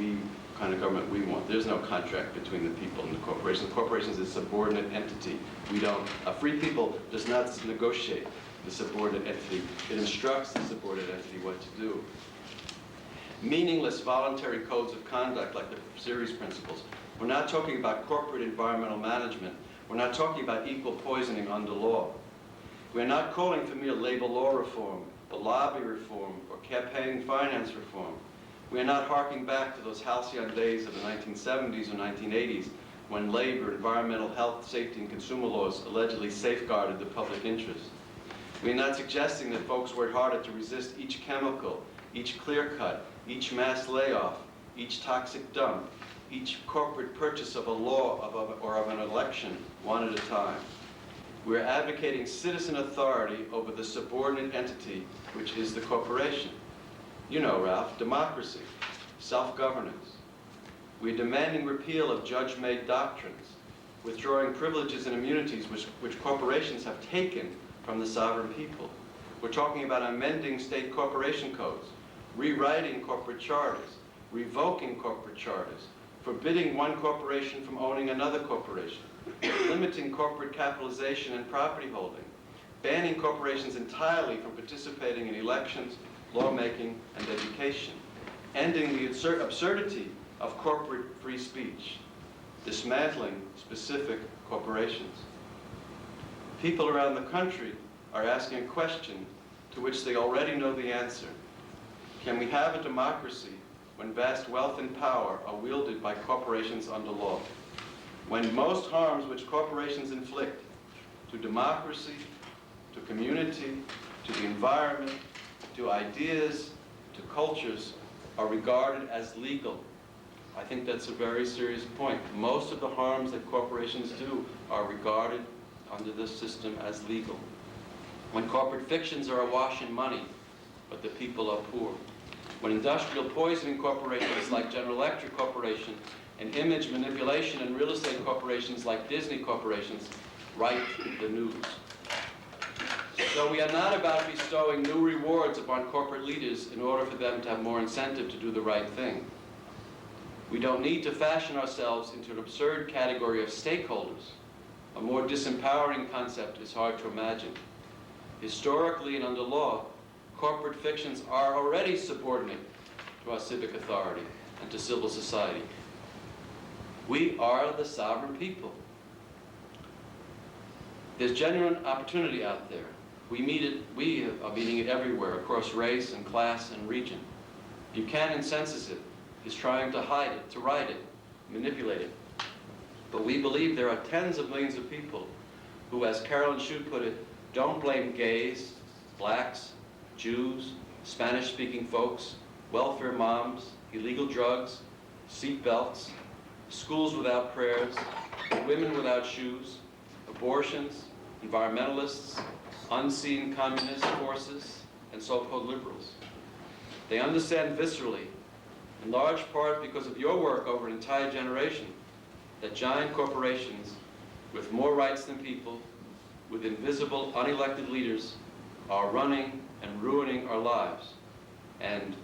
kind of government we want. There's no contract between the people and the corporations. The corporations is a subordinate entity. A free people does not negotiate the subordinate entity. It instructs the subordinate entity what to do. Meaningless voluntary codes of conduct like the series principles. We're not talking about corporate environmental management. We're not talking about equal poisoning under law. We're not calling for mere labor law reform, or lobby reform, or campaign finance reform. We are not harking back to those halcyon days of the 1970s or 1980s when labor, environmental health, safety, and consumer laws allegedly safeguarded the public interest. We are not suggesting that folks work harder to resist each chemical, each clear cut, each mass layoff, each toxic dump, each corporate purchase of a law or of an election one at a time. We're advocating citizen authority over the subordinate entity, which is the corporation. You know, Ralph, democracy, self-governance. We're demanding repeal of judge-made doctrines, withdrawing privileges and immunities which corporations have taken from the sovereign people. We're talking about amending state corporation codes, rewriting corporate charters, revoking corporate charters, forbidding one corporation from owning another corporation, limiting corporate capitalization and property holding, banning corporations entirely from participating in elections, lawmaking, and education, ending the absurdity of corporate free speech, dismantling specific corporations. People around the country are asking a question to which they already know the answer. Can we have a democracy when vast wealth and power are wielded by corporations under law? When most harms which corporations inflict to democracy, to community, to the environment, to ideas, to cultures are regarded as legal. I think that's a very serious point. Most of the harms that corporations do are regarded under this system as legal. When corporate fictions are awash in money, but the people are poor. When industrial poisoning corporations like General Electric Corporation and image manipulation and real estate corporations like Disney corporations write the news. So we are not about bestowing new rewards upon corporate leaders in order for them to have more incentive to do the right thing. We don't need to fashion ourselves into an absurd category of stakeholders. A more disempowering concept is hard to imagine. Historically and under law, corporate fictions are already subordinate to our civic authority and to civil society. We are the sovereign people. There's genuine opportunity out there. We are meeting it everywhere, across race and class and region. Buchanan census it, is trying to hide it, to write it, manipulate it. But we believe there are tens of millions of people who, as Carolyn Shute put it, don't blame gays, blacks, Jews, Spanish-speaking folks, welfare moms, illegal drugs, seat belts, schools without prayers, women without shoes, abortions, environmentalists, unseen communist forces, and so-called liberals. They understand viscerally, in large part because of your work over an entire generation, that giant corporations with more rights than people, with invisible, unelected leaders, are running and ruining our lives. And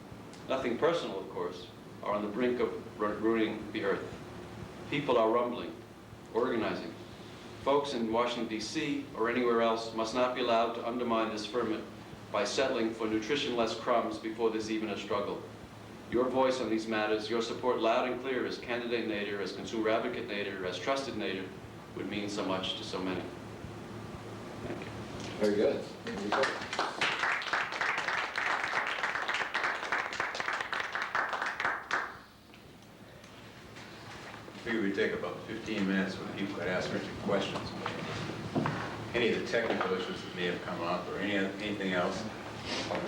nothing personal, of course, are on the brink of ruining the earth. People are rumbling, organizing. Folks in Washington, D.C. or anywhere else must not be allowed to undermine this firmament by settling for nutrition-less crumbs before there's even a struggle. Your voice on these matters, your support loud and clear as candidate Nader, as consumer advocate Nader, as trusted Nader, would mean so much to so many. Thank you. Very good. Very good. figure we'd take about 15 minutes when people could ask Richard questions. Any of the technical issues that may have come up or anything else. One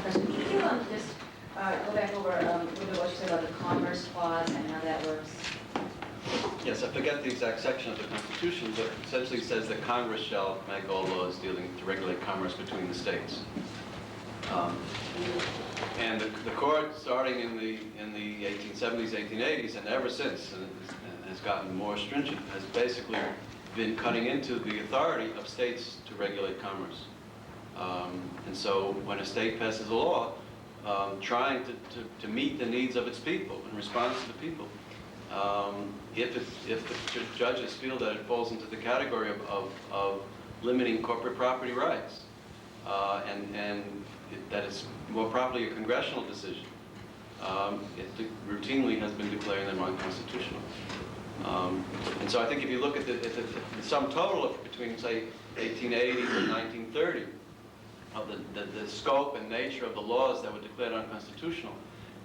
question. Can you just go back over a little bit what you said about the Commerce Clause and how that works? Yes, I forget the exact section of the Constitution, but essentially says that Congress shall make all laws dealing to regulate commerce between the states. And the court, starting in the 1870s, 1880s, and ever since, and has gotten more stringent, has basically been cutting into the authority of states to regulate commerce. And so when a state passes a law, trying to meet the needs of its people and respond to the people, if the judges feel that it falls into the category of limiting corporate property rights, and that it's more properly a congressional decision, it routinely has been declaring them unconstitutional. And so I think if you look at the sum total of between, say, 1880 and 1930, of the scope and nature of the laws that were declared unconstitutional,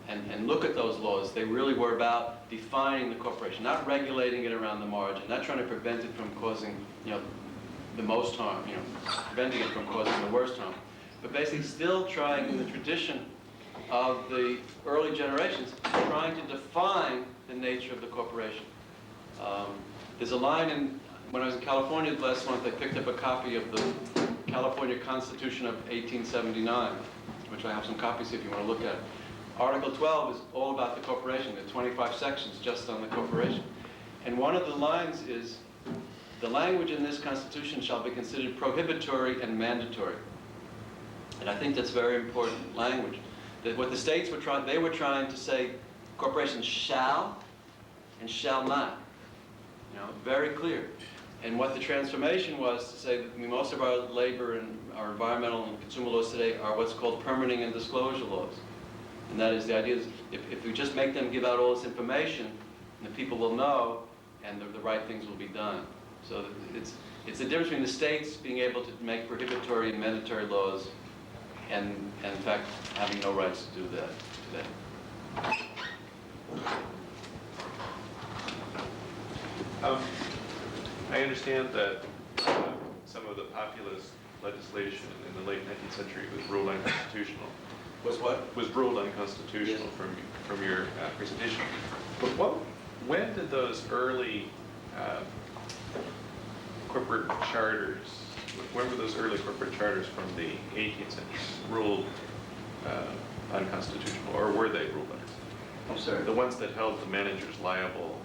and look at those laws, they really were about defining the corporation, not regulating it around the margin, not trying to prevent it from causing, the most harm, preventing it from causing the worst harm, but basically still trying, in the tradition of the early generations, trying to define the nature of the corporation. There's a line when I was in California last month, I picked up a copy of the California Constitution of 1879, which I have some copies if you want to look at. Article 12 is all about the corporation. There are 25 sections just on the corporation. And one of the lines is, the language in this Constitution shall be considered prohibitory and mandatory. And I think that's very important language. That what the states were trying, they were trying to say corporations shall and shall not. Very clear. And what the transformation was to say that most of our labor and our environmental and consumer laws today are what's called permitting and disclosure laws. And that is, the idea is if we just make them give out all this information, the people will know and the right things will be done. So it's the difference between the states being able to make prohibitory and mandatory laws and in fact having no rights to do that today. I understand that some of the populist legislation in the late 19th century was ruled unconstitutional. Was what? Was ruled unconstitutional from your presentation. But when did those early corporate charters, when were those early corporate charters from the 18th century ruled unconstitutional, or were they ruled unconstitutional? I'm sorry. The ones that held the managers liable.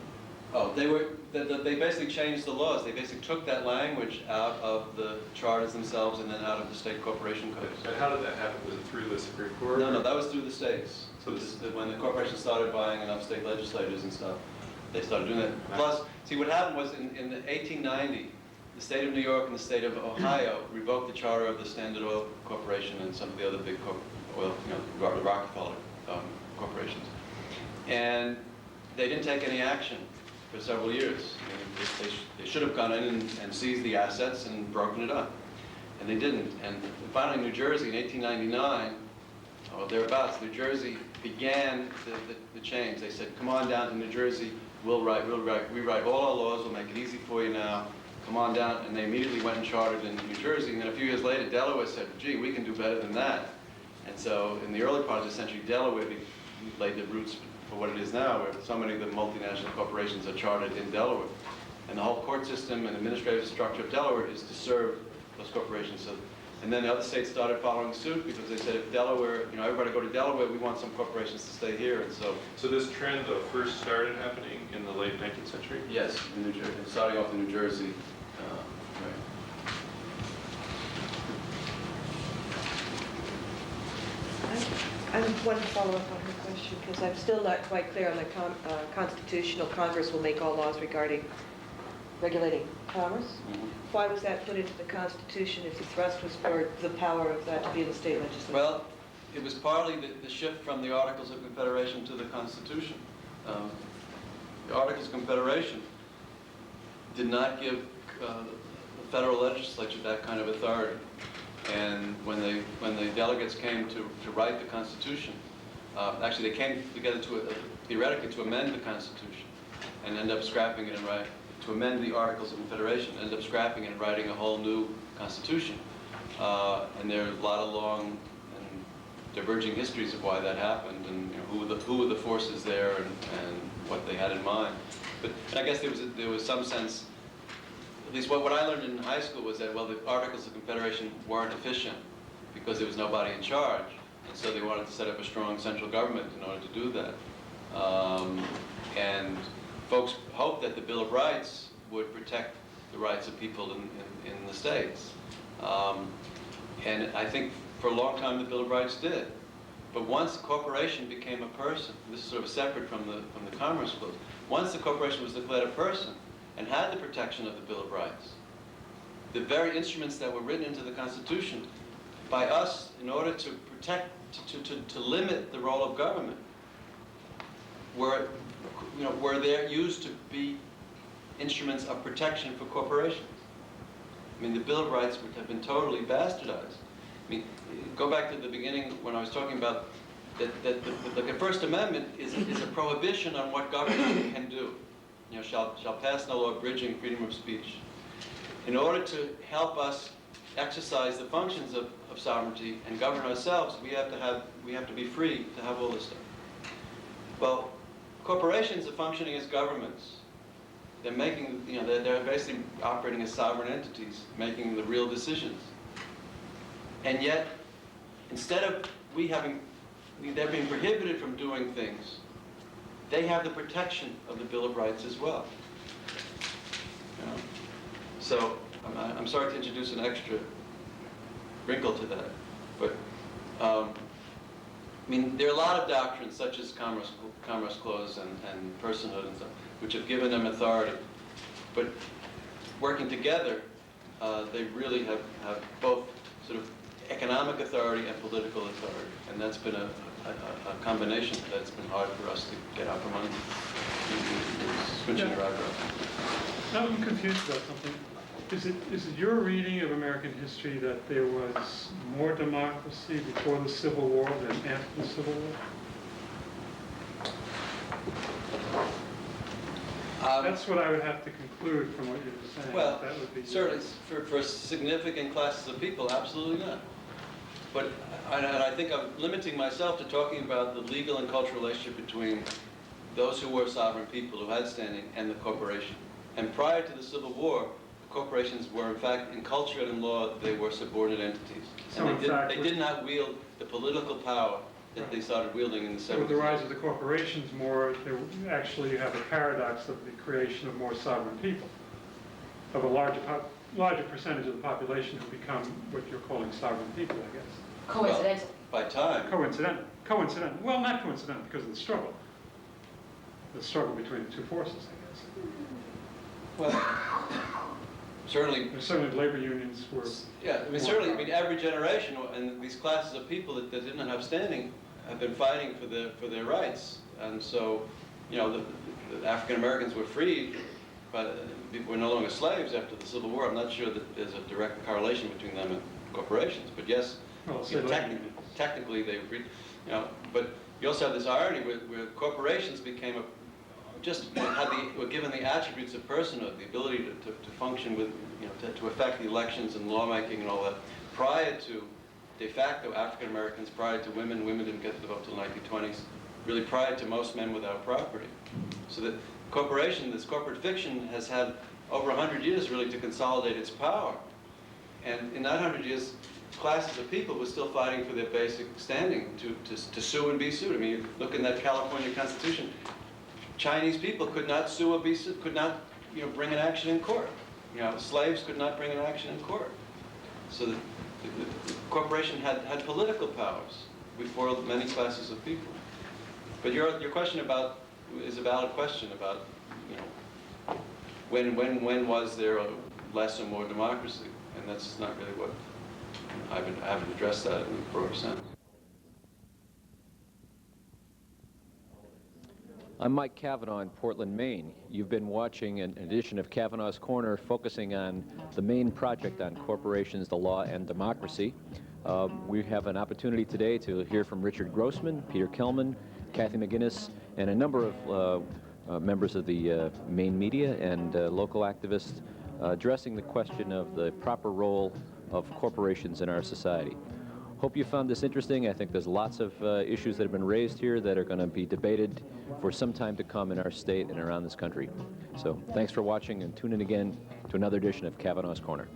Oh, they basically changed the laws. They basically took that language out of the charters themselves and then out of the state corporation codes. But how did that happen? Was it through the Supreme Court? No, that was through the states. So when the corporations started buying enough state legislators and stuff, they started doing that. Plus, see, what happened was in 1890, the state of New York and the state of Ohio revoked the charter of the Standard Oil Corporation and some of the other big the Rockefeller corporations. And they didn't take any action for several years. They should have gone in and seized the assets and broken it up. And they didn't. And finally, New Jersey in 1899, or thereabouts, New Jersey began the change. They said, come on down to New Jersey, we'll rewrite all our laws, we'll make it easy for you now, come on down. And they immediately went and chartered in New Jersey. And then a few years later, Delaware said, gee, we can do better than that. And so in the early part of the century, Delaware laid the roots for what it is now, where so many of the multinational corporations are chartered in Delaware. And the whole court system and administrative structure of Delaware is to serve those corporations. So, and then the other states started following suit because they said, if Delaware, everybody go to Delaware, we want some corporations to stay here. And So this trend though first started happening in the late 19th century? Yes, in New Jersey, starting off in New Jersey. I want to follow up on her question because I'm still not quite clear on the constitutional Congress will make all laws regarding regulating commerce. Mm-hmm. Why was that put into the Constitution if the thrust was for the power of that to be in the state legislature? Well, it was partly the shift from the Articles of Confederation to the Constitution. The Articles of Confederation did not give the federal legislature that kind of authority. And when the delegates came to write the Constitution, Actually, they came together theoretically to amend the Constitution and end up scrapping it and to amend the Articles of Confederation, end up scrapping it and writing a whole new Constitution. And there are a lot of long and diverging histories of why that happened, and who were the forces there, and what they had in mind. But I guess there was some sense, at least what I learned in high school was that, well, the Articles of Confederation weren't efficient because there was nobody in charge, and so they wanted to set up a strong central government in order to do that. And folks hoped that the Bill of Rights would protect the rights of people in the states. And I think for a long time the Bill of Rights did. But once the corporation became a person, this is sort of separate from the Commerce Clause, once the corporation was declared a person and had the protection of the Bill of Rights, the very instruments that were written into the Constitution by us in order to protect, to limit the role of government, were there used to be instruments of protection for corporations. I mean, the Bill of Rights would have been totally bastardized. I mean, go back to the beginning when I was talking about that the First Amendment is a prohibition on what government can do. Shall pass no law abridging freedom of speech. In order to help us exercise the functions of sovereignty and govern ourselves, we have to be free to have all this stuff. Well, corporations are functioning as governments. They're making, they're basically operating as sovereign entities, making the real decisions. And yet, instead of they're being prohibited from doing things, they have the protection of the Bill of Rights as well. So, I'm sorry to introduce an extra wrinkle to that, but I mean, there are a lot of doctrines, such as Commerce Clause and personhood and stuff, which have given them authority. But working together, they really have both sort of economic authority and political authority. And that's been a combination that's been hard for us to get out from under. Switching your eyebrows. I'm confused about something. Is it your reading of American history that there was more democracy before the Civil War than after the Civil War? That's what I would have to conclude from what you were saying. Well, that would be certainly for significant classes of people, absolutely not. But I think I'm limiting myself to talking about the legal and cultural relationship between those who were sovereign people who had standing and the corporation. And prior to the Civil War, corporations were, in fact, in culture and in law, they were subordinate entities. So And they did not wield the political power that they started wielding in the 70s. with the rise of the corporations actually you have a paradox of the creation of more sovereign people, of a larger percentage of the population who become what you're calling sovereign people, I guess. Coincidental. By time. Coincidental. Well, not coincidental because of the struggle. The struggle between the two forces, I guess. Well, certainly. Certainly labor unions were... Yeah, I mean, certainly, every generation and these classes of people that did not have standing have been fighting for their rights. And so, the African Americans were freed, but were no longer slaves after the Civil War. I'm not sure that there's a direct correlation between them and corporations, but yes, technically they were freed. But you also have this irony where corporations became were given the attributes of personhood, the ability to function with, to affect the elections and lawmaking and all that. Prior to de facto African Americans, prior to women didn't get the vote till the 1920s, really prior to most men without property. So that this corporate fiction has had over 100 years really to consolidate its power. And in that 100 years, classes of people were still fighting for their basic standing to sue and be sued. I mean, you look in that California Constitution, Chinese people could not sue or be sued, could not, bring an action in court. Slaves could not bring an action in court. So the corporation had political powers before many classes of people. But your question is a valid question about, when was there less or more democracy? And that's not really what I haven't addressed that in the broader sense. I'm Mike Cavanaugh in Portland, Maine. You've been watching an edition of Cavanaugh's Corner focusing on the Maine project on corporations, the law, and democracy. We have an opportunity today to hear from Richard Grossman, Peter Kellman, Kathy McGinnis, and a number of members of the Maine media and local activists addressing the question of the proper role of corporations in our society. Hope you found this interesting. I think there's lots of issues that have been raised here that are going to be debated for some time to come in our state and around this country. So thanks for watching, and tune in again to another edition of Cavanaugh's Corner.